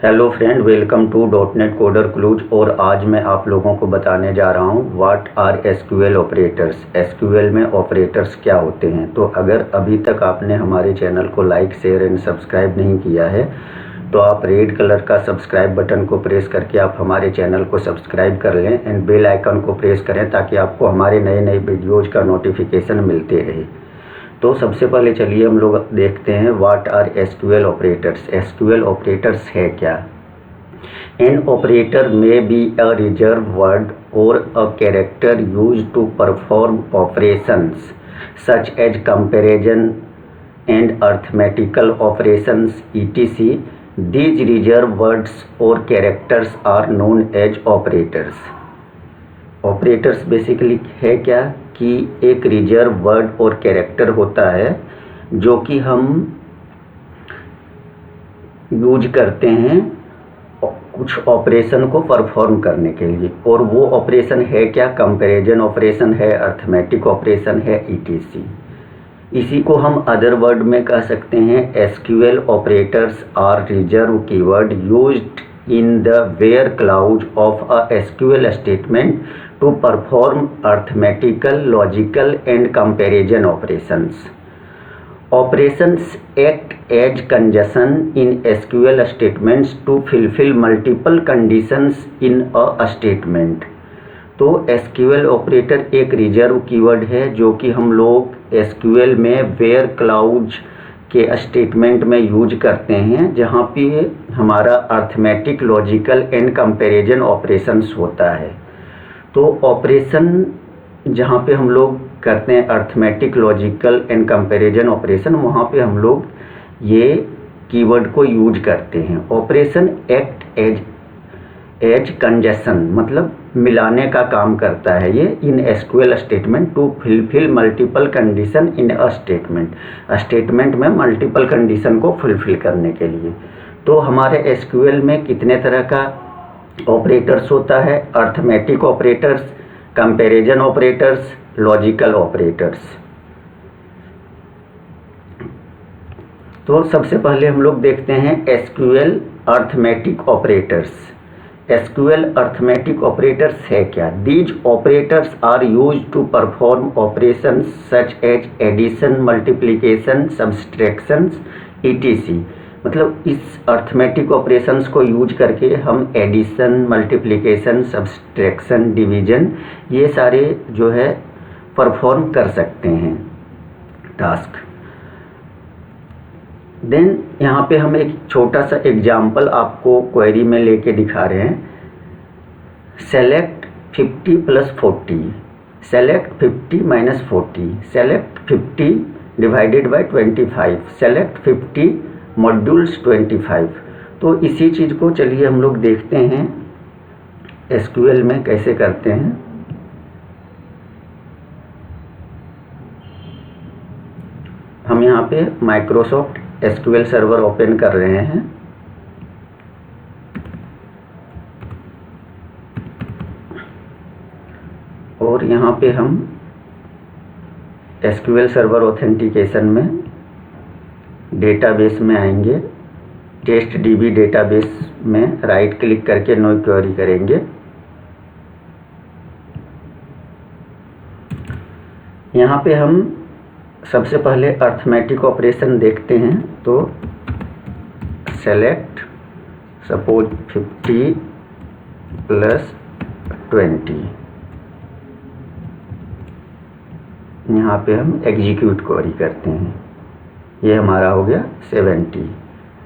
Hello friend, welcome to DotNet Coder Clues. और आज मैं आप लोगों को बताने जा रहा हूँ what are SQL operators. SQL में ऑपरेटर्स क्या होते हैं। तो अगर अभी तक आपने हमारे चैनल को लाइक, शेयर एंड सब्सक्राइब नहीं किया है तो आप रेड कलर का सब्सक्राइब बटन को प्रेस करके आप हमारे चैनल को सब्सक्राइब कर लें एंड बेल आइकन को प्रेस करें ताकि आपको हमारे नए नए वीडियोज़ का नोटिफिकेशन मिलते रहे। तो सबसे पहले चलिए हम लोग देखते हैं what are SQL operators. SQL operators है क्या। An operator may be a reserved word और a character used to perform operations such as comparison and arithmetical operations etc. These reserved words or characters are known as operators. Operators basically है क्या कि एक reserve word और character होता है जो कि हम यूज करते हैं कुछ ऑपरेशन को परफॉर्म करने के लिए। और वो ऑपरेशन है क्या, कंपैरिजन ऑपरेशन है, अर्थमेटिक ऑपरेशन है etc. इसी को हम अदर वर्ड में कह सकते हैं SQL operators are reserve keyword used in the where clause of a SQL statement to perform arithmetical, logical and comparison operations. Operations act as conjunction in SQL statements to fulfill multiple conditions in a statement. तो SQL operator एक reserve keyword है जो कि हम लोग SQL में where clause के statement में यूज करते हैं जहाँ पे हमारा arithmetic, logical and comparison operations होता है। तो ऑपरेशन जहाँ पे हम लोग करते हैं arithmetic, logical and comparison operation, वहाँ पे हम लोग ये कीवर्ड को यूज करते हैं। ऑपरेशन एक्ट एज कंजंक्शन मतलब मिलाने का काम करता है ये in SQL statement to fulfil multiple condition in a statement में मल्टीपल कंडीशन को फुलफिल करने के लिए। तो हमारे एसक्यूएल में कितने तरह का ऑपरेटर्स होता है, arithmetic operators, comparison operators, logical operators. तो सबसे पहले हम लोग देखते हैं SQL arithmetic operators. SQL arithmetic operators है क्या। These operators are used to perform operations such as addition, multiplication, subtractions etc. मतलब इस अर्थमेटिक ऑपरेशंस को यूज करके हम एडिशन, मल्टीप्लिकेशन, सब्सट्रैक्शन, डिवीजन ये सारे जो है परफॉर्म कर सकते हैं टास्क। देन यहाँ पे हम एक छोटा सा एग्जाम्पल आपको क्वेरी में लेके दिखा रहे हैं। Select 50 + 40, select 50 - 40, select 50 divided by 25, select 50 modules 25। तो इसी चीज़ को चलिए हम लोग देखते हैं एसक्यूएल में कैसे करते हैं। हम यहाँ पे माइक्रोसॉफ्ट एसक्यूएल सर्वर ओपन कर रहे हैं। और यहाँ पे हम एसक्यूएल सर्वर ऑथेंटिकेशन में डेटाबेस में आएंगे। टेस्ट डीबी डेटाबेस में राइट क्लिक करके न्यू क्वेरी करेंगे। यहाँ पे हम सबसे पहले अर्थमेटिक ऑपरेशन देखते हैं। तो सेलेक्ट सपोज 50 + 20, यहाँ पे हम एग्जीक्यूट क्वेरी करते हैं। ये हमारा हो गया 70।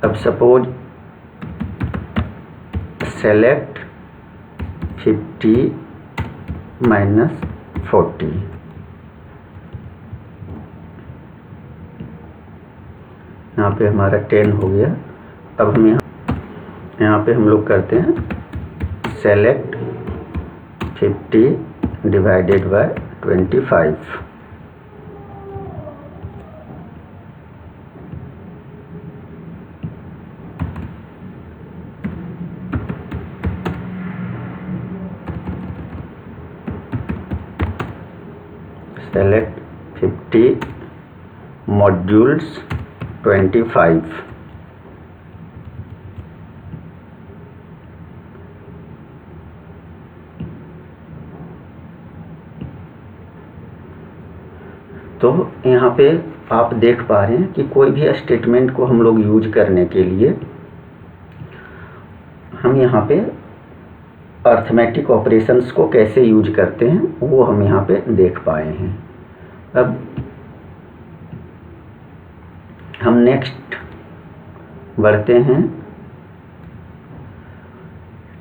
अब सपोज सेलेक्ट 50 - 40, यहाँ पे हमारा 10 हो गया। अब हम यहाँ पे हम लोग करते हैं select 50 divided by 25, select 50 modules 25। तो यहाँ पे आप देख पा रहे हैं कि कोई भी स्टेटमेंट को हम लोग यूज करने के लिए हम यहाँ पे अर्थमेटिक ऑपरेशंस को कैसे यूज करते हैं वो हम यहाँ पे देख पाए हैं। अब हम नेक्स्ट बढ़ते हैं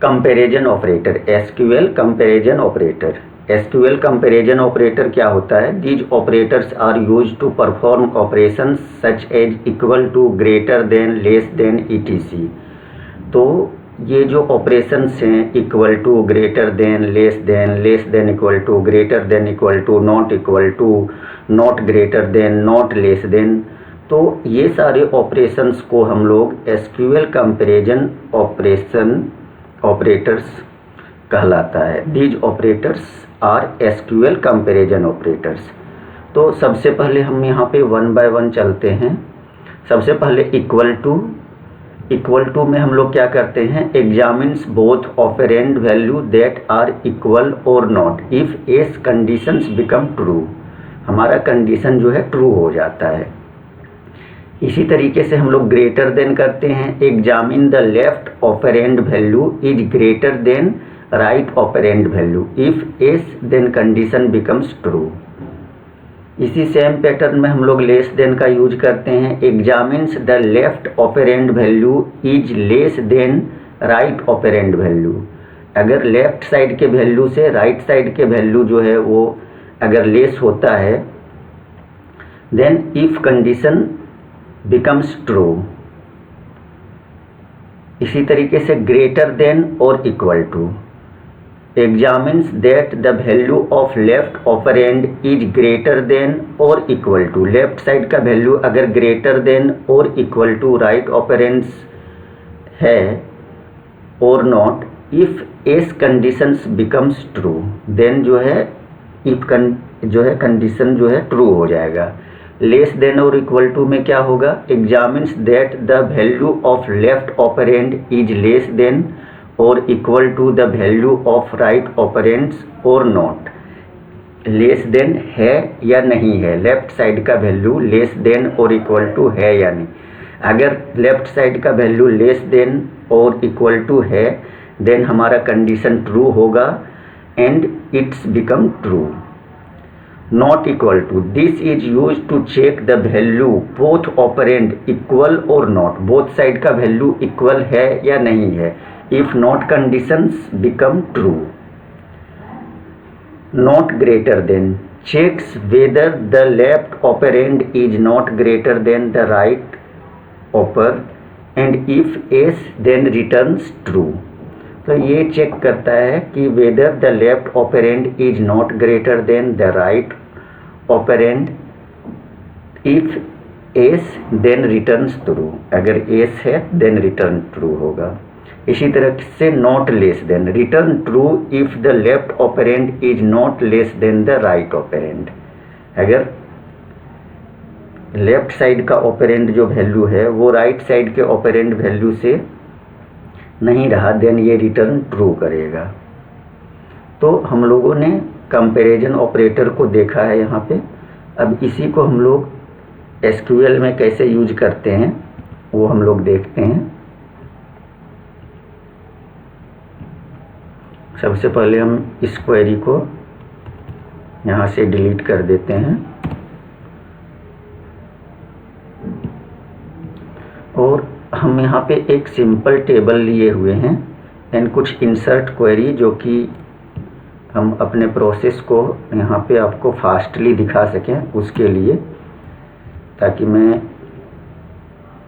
comparison operator, SQL comparison operator. SQL comparison operator क्या होता है? These operators are used to perform operations such as equal to, greater than, less than, ETC. तो ये जो ऑपरेशंस हैं, equal to, greater than, less than equal to, greater than equal to, not equal to, not greater than, not less than, तो ये सारे operations को हम लोग एसक्यूएल कंपैरिजन ऑपरेटर्स कहलाता है। These operators are SQL comparison operators. तो सबसे पहले हम यहाँ पे वन बाय वन चलते हैं। सबसे पहले इक्वल टू में हम लोग क्या करते हैं? Examines both operand value that are equal और not if S conditions become true. हमारा कंडीशन जो है ट्रू हो जाता है। इसी तरीके से हम लोग ग्रेटर देन करते हैं। Examine the left operand value is greater than right operand value if yes then condition becomes true. इसी सेम पैटर्न में हम लोग लेस देन का यूज करते हैं। Examines the left operand value is less than right operand value. अगर left side के value से राइट साइड के वैल्यू जो है वो अगर लेस होता है, then if condition becomes true. इसी तरीके से ग्रेटर देन और equal to. Examines that the value of left operand is greater than और इक्वल टू। लेफ्ट साइड का वैल्यू अगर ग्रेटर देन और इक्वल टू राइट ऑपरेंड्स है और not, if S conditions becomes true, then जो है if condition जो है ट्रू हो जाएगा। लेस देन और इक्वल टू में क्या होगा? Examines that the value of left operand is less than और equal to the value of right operands और नॉट। लेस देन है या नहीं है, लेफ्ट साइड का वैल्यू लेस देन और इक्वल टू है या नहीं। अगर लेफ्ट साइड का वैल्यू लेस देन और इक्वल टू है, देन हमारा कंडीशन ट्रू होगा and it's become true. Not equal to, this is use to check the value both operand equal और नॉट। बोथ साइड का वैल्यू इक्वल है या नहीं है। If not conditions become true. Not greater then checks whether the left operand is not greater than the right operand and if yes then returns true। तो ये check करता है कि whether the left operand is not greater than the right operand, if yes then returns true। अगर yes है then return true होगा। इसी तरह से not less then, return true if the left operand is not less then the right operand. अगर left side का operand जो value है वो राइट साइड के ऑपरेंड वैल्यू से नहीं रहा, देन ये रिटर्न ट्रू करेगा। तो हम लोगों ने कंपैरिजन ऑपरेटर को देखा है यहाँ पे। अब इसी को हम लोग एसक्यूएल में कैसे यूज करते हैं वो हम लोग देखते हैं। सबसे पहले हम इस क्वेरी को यहाँ से डिलीट कर देते हैं और हम यहाँ पे एक सिंपल टेबल लिए हुए हैं एंड कुछ इंसर्ट क्वेरी जो कि हम अपने प्रोसेस को यहाँ पे आपको फास्टली दिखा सकें उसके लिए, ताकि मैं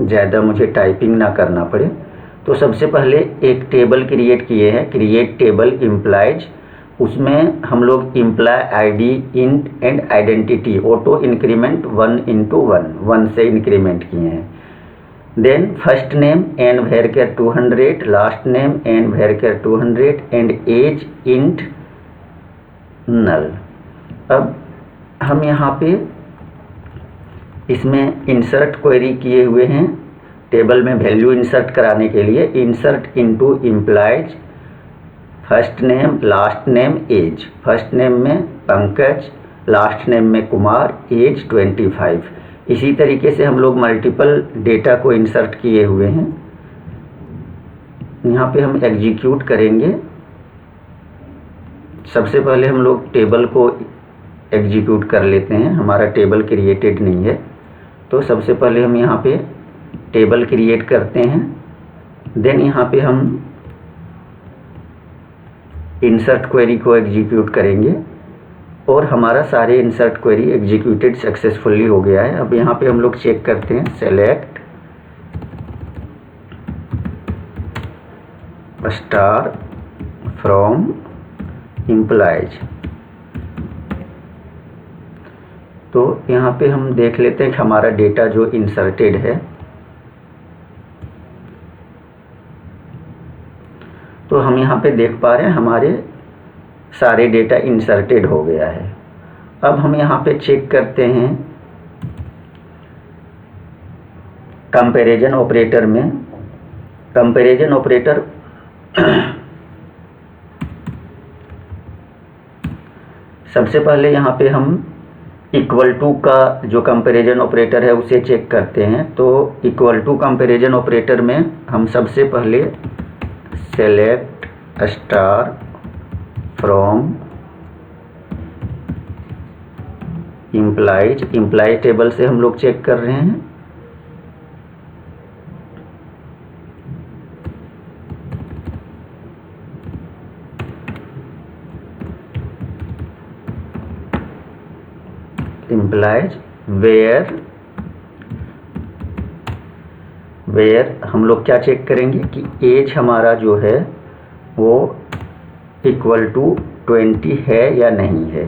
ज़्यादा मुझे टाइपिंग ना करना पड़े। तो सबसे पहले एक टेबल क्रिएट किए हैं, क्रिएट टेबल इम्प्लाइज। उसमें हम लोग employee ID int and identity auto increment 1 से इंक्रीमेंट किए हैं। Then first name N varchar 200, last name N varchar 200 and age int null. अब हम यहाँ पे इसमें इंसर्ट क्वेरी किए हुए हैं टेबल में वैल्यू इंसर्ट कराने के लिए। Insert into employees first name last name age. First name में पंकज, लास्ट नेम में कुमार, एज 25। इसी तरीके से हम लोग मल्टीपल डेटा को इंसर्ट किए हुए हैं। यहाँ पे हम एग्जीक्यूट करेंगे। सबसे पहले हम लोग टेबल को एग्जीक्यूट कर लेते हैं, हमारा टेबल क्रिएटेड नहीं है। तो सबसे पहले हम यहाँ पे टेबल क्रिएट करते हैं, देन यहाँ पे हम इंसर्ट क्वेरी को एग्जीक्यूट करेंगे और हमारा सारे इंसर्ट क्वेरी एग्जीक्यूटेड सक्सेसफुली हो गया है। अब यहाँ पे हम लोग चेक करते हैं, सेलेक्ट स्टार फ्रॉम एम्प्लॉयज। तो यहाँ पे हम देख लेते हैं कि हमारा डेटा जो इंसर्टेड है, तो हम यहाँ पे देख पा रहे हैं हमारे सारे डेटा इंसर्टेड हो गया है। अब हम यहाँ पे चेक करते हैं कंपैरिजन ऑपरेटर में। कंपैरिजन ऑपरेटर सबसे पहले यहाँ पे हम इक्वल टू का जो कंपैरिजन ऑपरेटर है उसे चेक करते हैं। तो इक्वल टू कंपैरिजन ऑपरेटर में हम सबसे पहले select star from employ table से हम लोग चेक कर रहे हैं। एम्प्लॉयज वेयर हम लोग क्या चेक करेंगे कि एज हमारा जो है वो इक्वल टू 20 है या नहीं है।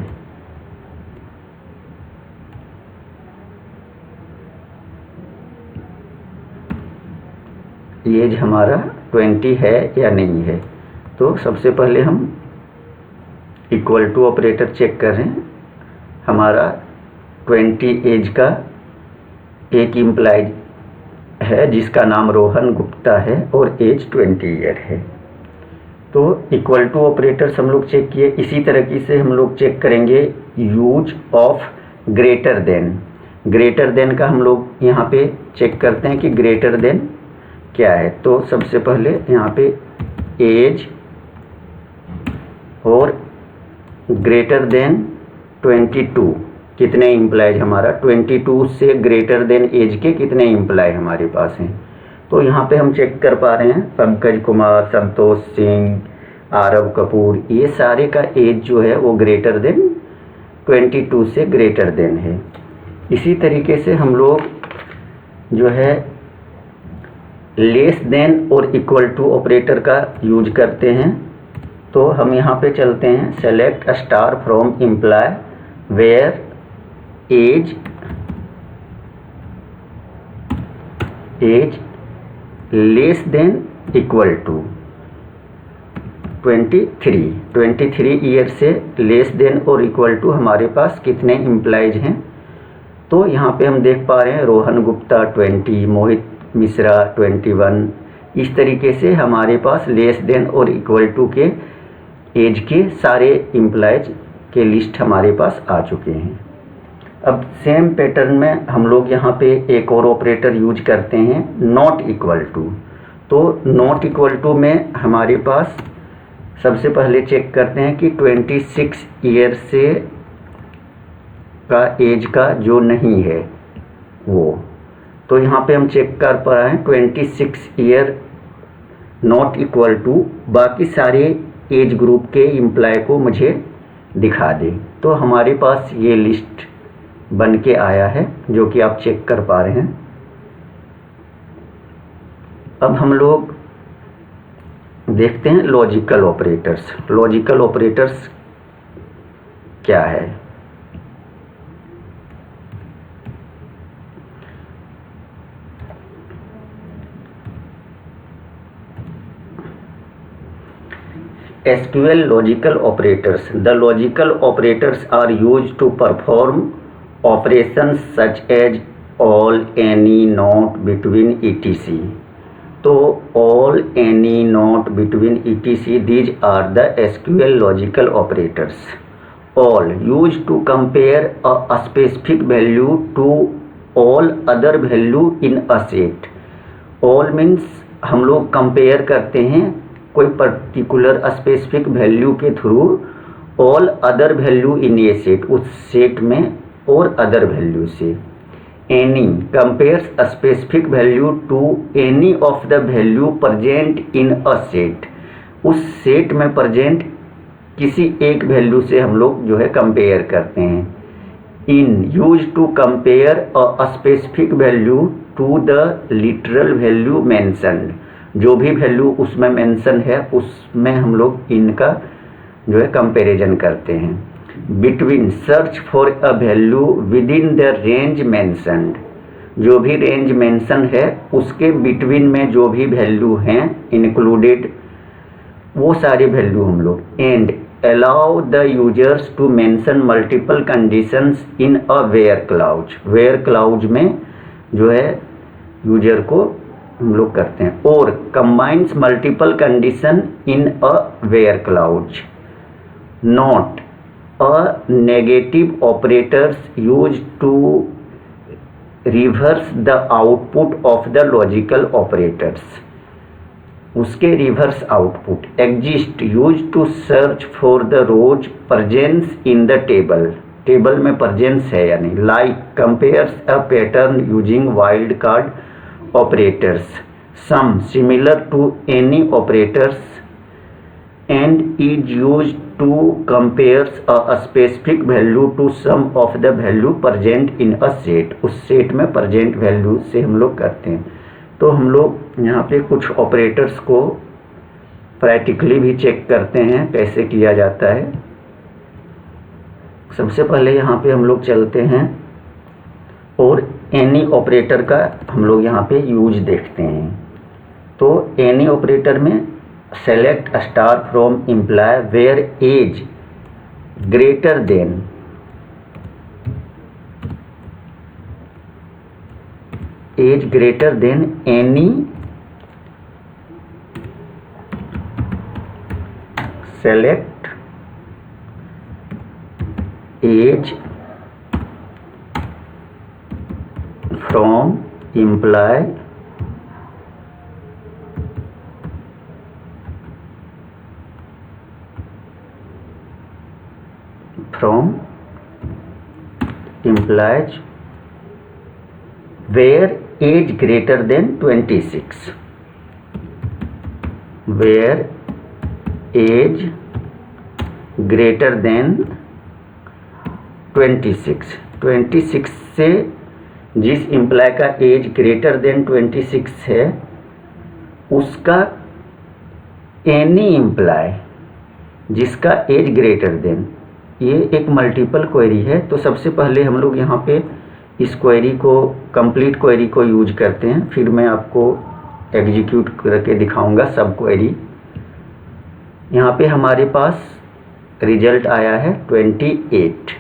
एज हमारा 20 है या नहीं है। तो सबसे पहले हम इक्वल टू ऑपरेटर चेक कर रहे हैं। हमारा 20 एज का एक एम्प्लॉय है जिसका नाम रोहन गुप्ता है और एज 20 ईयर है। तो इक्वल टू ऑपरेटर्स हम लोग चेक किए। इसी तरीके से हम लोग चेक करेंगे यूज ऑफ ग्रेटर देन का हम लोग यहाँ पे चेक करते हैं कि ग्रेटर देन क्या है। तो सबसे पहले यहाँ पे एज और ग्रेटर देन 22 कितने एम्प्लॉयज हमारा 22 से ग्रेटर देन एज के कितने एम्प्लॉय हमारे पास हैं। तो यहाँ पे हम चेक कर पा रहे हैं पंकज कुमार, संतोष सिंह, आरव कपूर, ये सारे का एज जो है वो ग्रेटर देन 22 से ग्रेटर देन है। इसी तरीके से हम लोग जो है लेस देन और इक्वल टू ऑपरेटर का यूज करते हैं। तो हम यहाँ पे चलते हैं, select star from employ where age less than equal to 23 year से लेस देन और इक्वल टू हमारे पास कितने एम्प्लॉयज हैं। तो यहाँ पे हम देख पा रहे हैं रोहन गुप्ता 20, मोहित मिश्रा 21। इस तरीके से हमारे पास लेस देन और इक्वल टू के एज के सारे एम्प्लॉयज के लिस्ट हमारे पास आ चुके हैं। अब सेम पैटर्न में हम लोग यहाँ पे एक और ऑपरेटर यूज करते हैं, नॉट इक्वल टू। तो नॉट इक्वल टू में हमारे पास सबसे पहले चेक करते हैं कि 26 ईयर से का एज का जो नहीं है वो। तो यहाँ पे हम चेक कर पा रहे हैं 26 ईयर नॉट इक्वल टू बाकी सारे एज ग्रुप के एम्प्लॉय को मुझे दिखा दे। तो हमारे पास ये लिस्ट बन के आया है जो कि आप चेक कर पा रहे हैं। अब हम लोग देखते हैं लॉजिकल ऑपरेटर्स क्या है। SQL logical operators. The logical operators are used to perform operations such as all, any, not, between, etc. तो all, any, not, between, etc. these are the SQL logical operators. All use to compare a specific value to all other value in a set. All means हम लोग compare करते हैं कोई particular specific value के through all other value in a set, उस set में और other value से। Any compares a specific value to any of the value present in a set, उस सेट में प्रेजेंट किसी एक वैल्यू से हम लोग जो है कंपेयर करते हैं। In use to compare a specific value to the literal value mentioned, जो भी वैल्यू उसमें मेंशन है उसमें हम लोग इनका जो है कंपैरिजन करते हैं। Between search for a value with in the range mentioned, जो भी रेंज मेंशन है उसके बिटवीन में जो भी वैल्यू हैं इंक्लूडेड वो सारे वैल्यू हम लोग। And allow the users to mention multiple conditions in a where clause, where clause में जो है यूजर को हम लोग करते हैं। और combines multiple condition in a where clause. Not a negative operators used to reverse the output of the logical operators, उसके reverse output. Exist used to search for the rows presence in the table, table में presence है यानी। Like compares a pattern using wild card operators, some similar to any operators, and is used to compares a specific value to some of the value present in a set, उस set में present value से हम लोग करते हैं। तो हम लोग यहाँ पे कुछ ऑपरेटर्स को प्रैक्टिकली भी चेक करते हैं कैसे किया जाता है। सबसे पहले यहाँ पे हम लोग चलते हैं और एनी ऑपरेटर का हम लोग यहाँ पे यूज देखते हैं। तो एनी ऑपरेटर में select star from employee where age greater than any select age from imply implies where age greater than 26, where age greater than 26 से जिस इम्प्लाई का एज ग्रेटर देन 26 है उसका एनी इम्प्लाई जिसका एज ग्रेटर देन, ये एक multiple query है। तो सबसे पहले हम लोग यहाँ पे इस क्वेरी को कंप्लीट क्वेरी को यूज करते हैं, फिर मैं आपको एग्जीक्यूट करके दिखाऊंगा सब क्वेरी। यहाँ पे हमारे पास रिजल्ट आया है 28,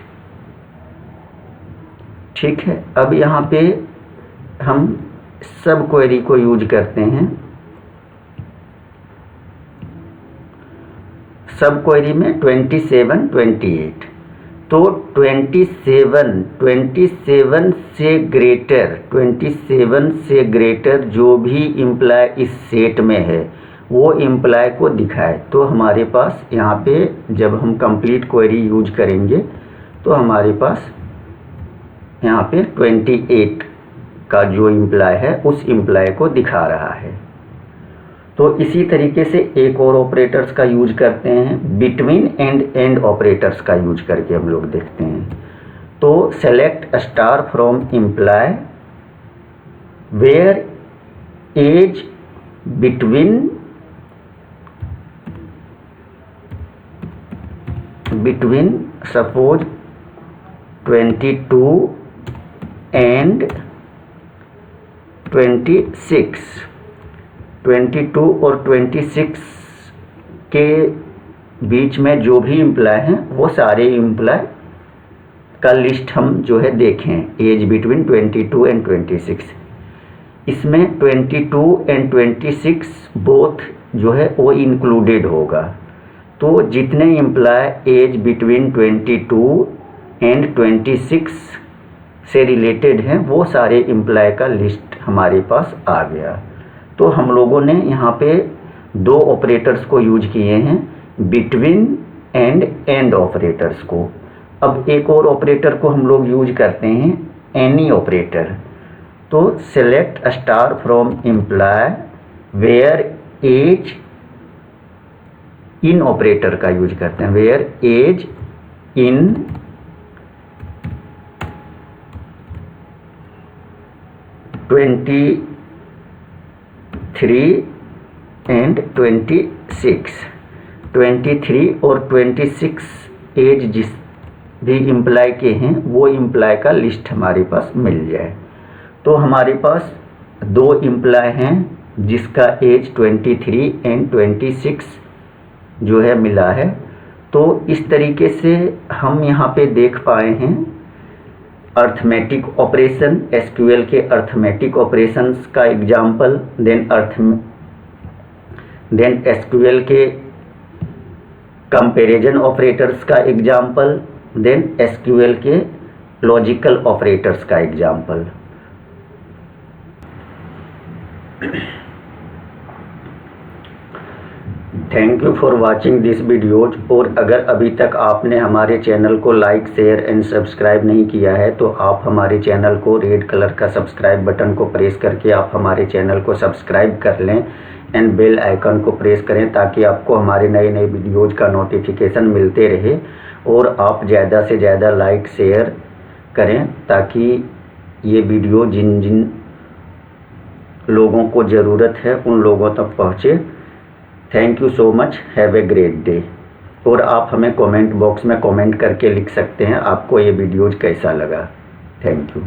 ठीक है। अब यहाँ पे हम सब क्वेरी को यूज करते हैं। सब क्वेरी में 27, 28, तो 27 से ग्रेटर जो भी इम्प्लाई इस सेट में है वो इम्प्लाई को दिखाए। तो हमारे पास यहाँ पे जब हम कंप्लीट क्वेरी यूज करेंगे तो हमारे पास यहाँ पे 28 का जो इम्प्लाई है उस इम्प्लाई को दिखा रहा है। तो इसी तरीके से एक और ऑपरेटर्स का यूज करते हैं, बिटवीन एंड एंड ऑपरेटर्स का यूज करके हम लोग देखते हैं। तो select star from employee where age between suppose 22 and 26, 22 और 26 के बीच में जो भी इम्प्लाई हैं वो सारे इम्प्लाई का लिस्ट हम जो है देखें, एज बिटवीन 22 एंड 26। इसमें 22 एंड 26 बोथ जो है वो इंक्लूडेड होगा। तो जितने एम्प्लॉय एज बिटवीन 22 एंड 26 से रिलेटेड हैं वो सारे एम्प्लॉय का लिस्ट हमारे पास आ गया। तो हम लोगों ने यहाँ पे दो ऑपरेटर्स को यूज किए हैं, बिटवीन एंड एंड ऑपरेटर्स को। अब एक और ऑपरेटर को हम लोग यूज करते हैं, एनी ऑपरेटर। तो select star from employ where age in operator का यूज करते हैं, वेयर एज इन (23 and 26). 23 और 26 एज जिस भी इम्प्लाय के हैं वो इम्प्लाय का लिस्ट हमारे पास मिल जाए। तो हमारे पास दो इम्प्लाय हैं जिसका एज 23 एंड 26 जो है मिला है। तो इस तरीके से हम यहाँ पे देख पाए हैं अर्थमेटिक ऑपरेशन, एसक्यूएल के अर्थमेटिक ऑपरेशंस का एग्जाम्पल, देन एसक्यूएल के कंपैरिजन ऑपरेटर्स का एग्जाम्पल, देन एसक्यूएल के लॉजिकल ऑपरेटर्स का example. Thank you for watching this videos. और अगर अभी तक आपने हमारे चैनल को लाइक, शेयर एंड सब्सक्राइब नहीं किया है तो आप हमारे चैनल को रेड कलर का सब्सक्राइब बटन को प्रेस करके आप हमारे चैनल को सब्सक्राइब कर लें एंड बेल आइकन को प्रेस करें ताकि आपको हमारे नए नए वीडियोज का नोटिफिकेशन मिलते रहे। और आप ज़्यादा से ज़्यादा लाइक शेयर करें ताकि ये वीडियो जिन जिन लोगों को ज़रूरत है उन लोगों तक पहुँचे। Thank you so much, have a great day. और आप हमें कमेंट बॉक्स में कमेंट करके लिख सकते हैं आपको ये वीडियोज कैसा लगा। Thank you.